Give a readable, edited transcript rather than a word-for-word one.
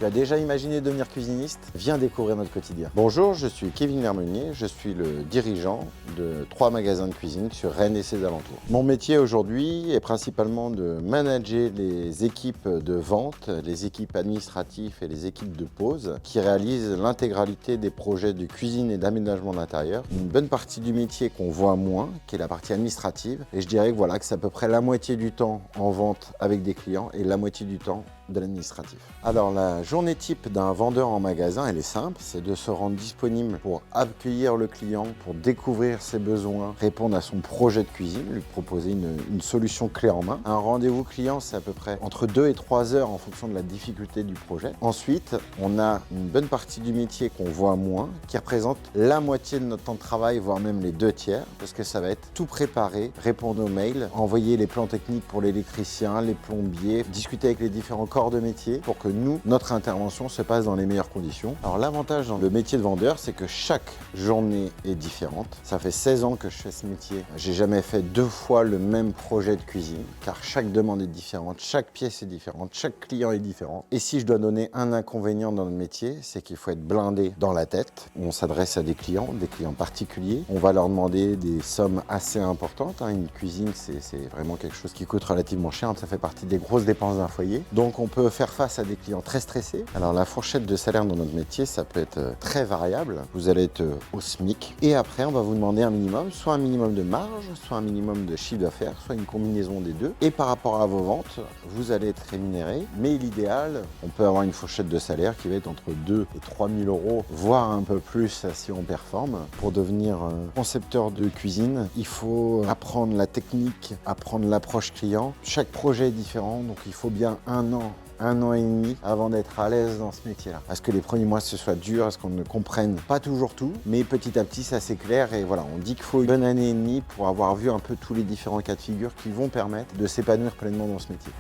Tu as déjà imaginé devenir cuisiniste? Viens découvrir notre quotidien. Bonjour, je suis Kevin Lermeunier, je suis le dirigeant de 3 magasins de cuisine sur Rennes et ses alentours. Mon métier aujourd'hui est principalement de manager les équipes de vente, les équipes administratives et les équipes de pause qui réalisent l'intégralité des projets de cuisine et d'aménagement d'intérieur. Une bonne partie du métier qu'on voit moins, qui est la partie administrative, et je dirais que voilà, que c'est à peu près la moitié du temps en vente avec des clients et la moitié du temps de l'administratif. Alors la journée type d'un vendeur en magasin, elle est simple, c'est de se rendre disponible pour accueillir le client, pour découvrir ses besoins, répondre à son projet de cuisine, lui proposer une solution clé en main. Un rendez-vous client, c'est à peu près entre 2 et 3 heures en fonction de la difficulté du projet. Ensuite, on a une bonne partie du métier qu'on voit moins, qui représente la moitié de notre temps de travail, voire même les 2/3, parce que ça va être tout préparer, répondre aux mails, envoyer les plans techniques pour l'électricien, les plombiers, discuter avec les différents corps de métier pour que nous, notre intervention se passe dans les meilleures conditions. Alors l'avantage dans le métier de vendeur, c'est que chaque journée est différente. Ça fait 16 ans que je fais ce métier. J'ai jamais fait 2 fois le même projet de cuisine, car chaque demande est différente, chaque pièce est différente, chaque client est différent. Et si je dois donner un inconvénient dans notre métier, c'est qu'il faut être blindé dans la tête. On s'adresse à des clients particuliers. On va leur demander des sommes assez importantes. Une cuisine, c'est vraiment quelque chose qui coûte relativement cher. Ça fait partie des grosses dépenses d'un foyer. Donc on peut faire face à des clients très stressés. Alors la fourchette de salaire dans notre métier, ça peut être très variable. Vous allez être au SMIC et après on va vous demander un minimum, soit un minimum de marge, soit un minimum de chiffre d'affaires, soit une combinaison des deux. Et par rapport à vos ventes, vous allez être rémunéré. Mais l'idéal, on peut avoir une fourchette de salaire qui va être entre 2 et 3 000 euros, voire un peu plus si on performe. Pour devenir concepteur de cuisine, il faut apprendre la technique, apprendre l'approche client. Chaque projet est différent, donc il faut bien un an et demi avant d'être à l'aise dans ce métier-là. Parce que les premiers mois, ce soit dur, parce qu'on ne comprenne pas toujours tout, mais petit à petit, ça c'est clair. Et voilà, on dit qu'il faut une bonne année et demie pour avoir vu un peu tous les différents cas de figure qui vont permettre de s'épanouir pleinement dans ce métier.